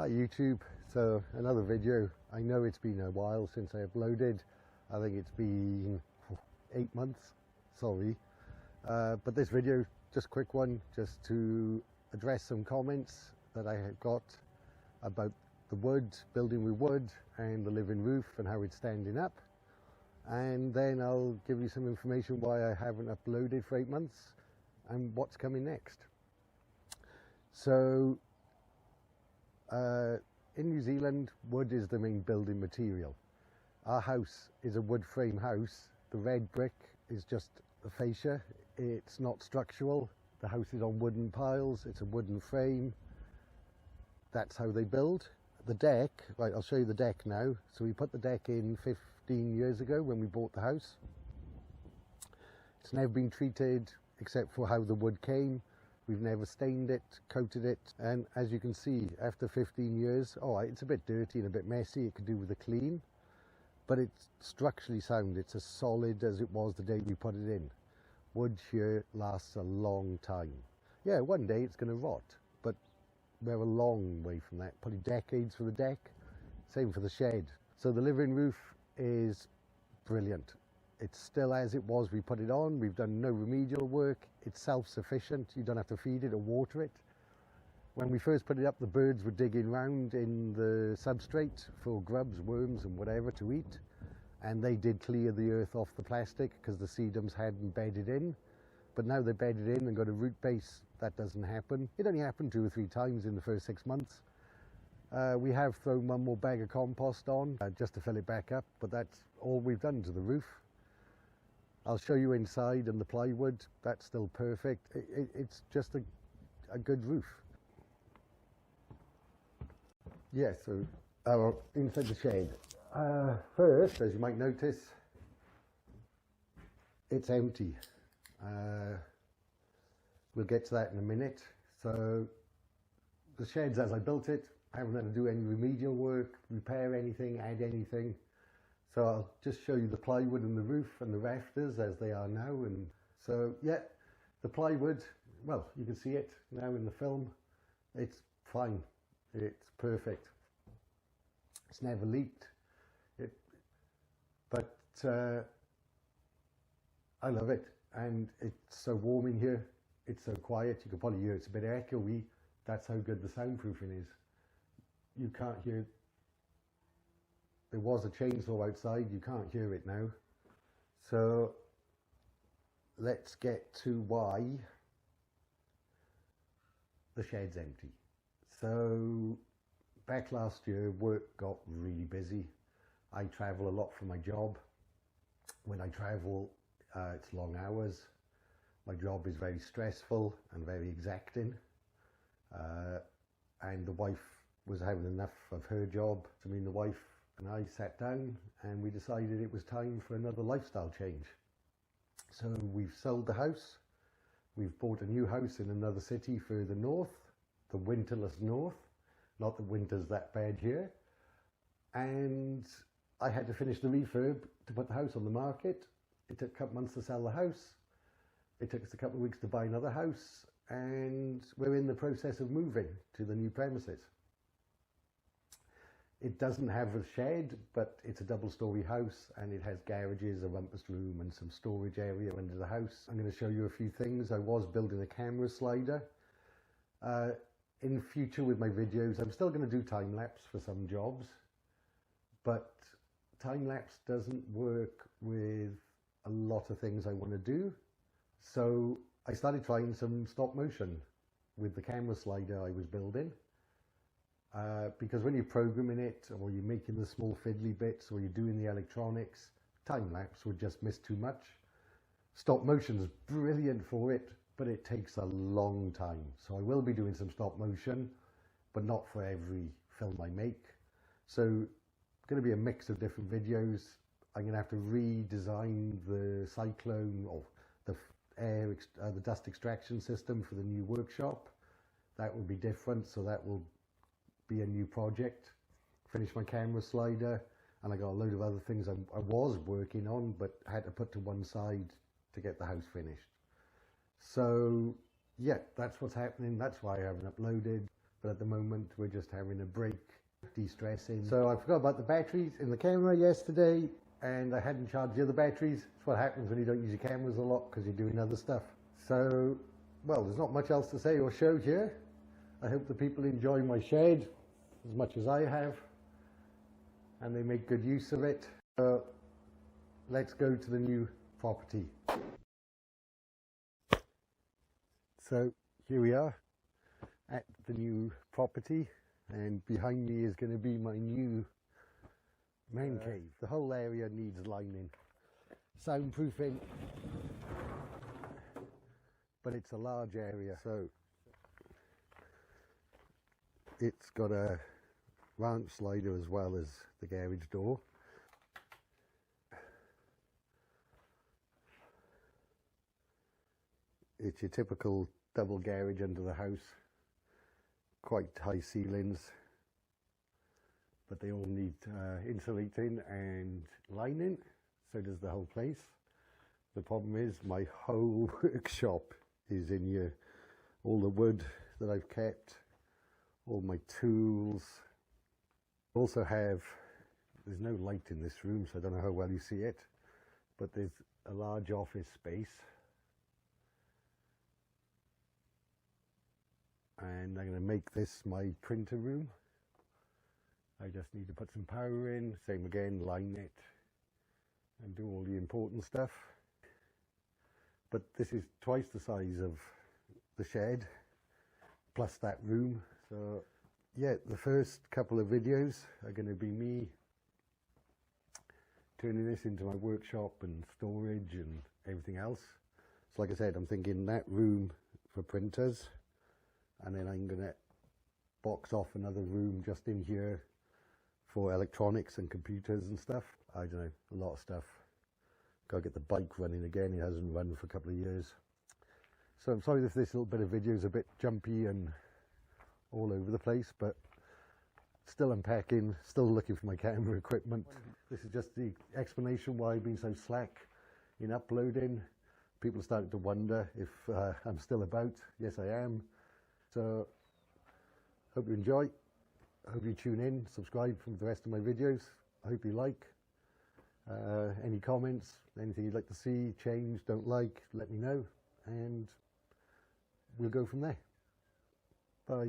Hi YouTube, so another video. I know it's been a while since I uploaded. I think it's been 8 months, sorry. But this video, just a quick one, just to address some comments that I have got about the wood, building with wood and the living roof and how it's standing up. And then I'll give you some information why I haven't uploaded for 8 months and what's coming next. So in New Zealand, wood is the main building material. Our house is a wood frame house. The red brick is just a fascia. It's not structural. The house is on wooden piles. It's a wooden frame. That's how they build. The deck, right, I'll show you the deck now. So we put the deck in 15 years ago when we bought the house. It's never been treated except for how the wood came. We've never stained it, coated it, and as you can see, after 15 years, it's a bit dirty and a bit messy. It could do with a clean, but it's structurally sound. It's as solid as it was the day we put it in. Wood here lasts a long time. Yeah, one day it's going to rot, but we're a long way from that. Probably decades for the deck, same for the shed. So the living roof is brilliant. It's still as it was. We put it on. We've done no remedial work. It's self-sufficient. You don't have to feed it or water it. When we first put it up, the birds were digging around in the substrate for grubs, worms and whatever to eat. And they did clear the earth off the plastic because the sedums hadn't bedded in. But now they're bedded in and got a root base. That doesn't happen. It only happened 2 or 3 times in the first 6 months. We have thrown one more bag of compost on just to fill it back up, but that's all we've done to the roof. I'll show you inside, and the plywood, that's still perfect. It's just a good roof. Yeah, so inside the shed. First, as you might notice, it's empty. We'll get to that in a minute. So the shed's as I built it. I haven't had to do any remedial work, repair anything, add anything. So I'll just show you the plywood and the roof and the rafters as they are now. And so, yeah, the plywood, well, you can see it now in the film. It's fine. It's perfect. It's never leaked. But I love it. And it's so warm in here. It's so quiet. You can probably hear it's a bit echoey. That's how good the soundproofing is. You can't hear. There was a chainsaw outside, you can't hear it now. So let's get to why the shed's empty. So back last year, work got really busy. I travel a lot for my job. When I travel, it's long hours. My job is very stressful and very exacting. And the wife was having enough of her job. I mean, the wife and I sat down and we decided it was time for another lifestyle change. So we've sold the house. We've bought a new house in another city further north, the winterless north. Not that winter's that bad here. And I had to finish the refurb to put the house on the market. It took a couple months to sell the house. It took us a couple of weeks to buy another house. And we're in the process of moving to the new premises. It doesn't have a shed, but it's a double-storey house and it has garages, a rumpus room and some storage area under the house. I'm going to show you a few things. I was building a camera slider. In future with my videos, I'm still going to do time-lapse for some jobs, but time-lapse doesn't work with a lot of things I want to do. So I started trying some stop motion with the camera slider I was building. Because when you're programming it, or you're making the small fiddly bits, or you're doing the electronics, time-lapse would just miss too much. Stop motion is brilliant for it, but it takes a long time. So I will be doing some stop motion, but not for every film I make. So it's going to be a mix of different videos. I'm going to have to redesign the cyclone, or the the dust extraction system for the new workshop. That will be different, so that will be a new project. Finish my camera slider, and I got a load of other things I was working on but had to put to one side to get the house finished. So yeah, that's what's happening. That's why I haven't uploaded. but at the moment we're just having a break, de-stressing. So I forgot about the batteries in the camera yesterday, and I hadn't charged the other batteries. It's what happens when you don't use your cameras a lot because you're doing other stuff. So, well, there's not much else to say or show here. I hope the people enjoy my shed as much as I have, and they make good use of it. Let's go to the new property. So here we are at the new property, and behind me is going to be my new man cave. The whole area needs lining, soundproofing, but it's a large area, so it's got a ranch slider as well as the garage door. It's your typical double garage under the house, quite high ceilings, but they all need insulating and lining, so does the whole place. The problem is my whole workshop is in here, all the wood that I've kept, all my tools. Also have, there's no light in this room, so I don't know how well you see it, but there's a large office space, and I'm going to make this my printer room. I just need to put some power in, same again, line it and do all the important stuff. But this is twice the size of the shed plus that room. So yeah, the first couple of videos are going to be me turning this into my workshop and storage and everything else. So like I said, I'm thinking that room for printers, and then I'm going to box off another room just in here for electronics and computers and stuff. I don't know, a lot of stuff. Got to get the bike running again. It hasn't run for a couple of years. So I'm sorry if this little bit of video is a bit jumpy and all over the place, but still unpacking, still looking for my camera equipment. This is just the explanation why I've been so slack in uploading. People are starting to wonder if I'm still about. Yes, I am. So hope you enjoy. I hope you tune in, subscribe for the rest of my videos. I hope you like. Any comments, anything you'd like to see, change, don't like, let me know, and we'll go from there. Bye.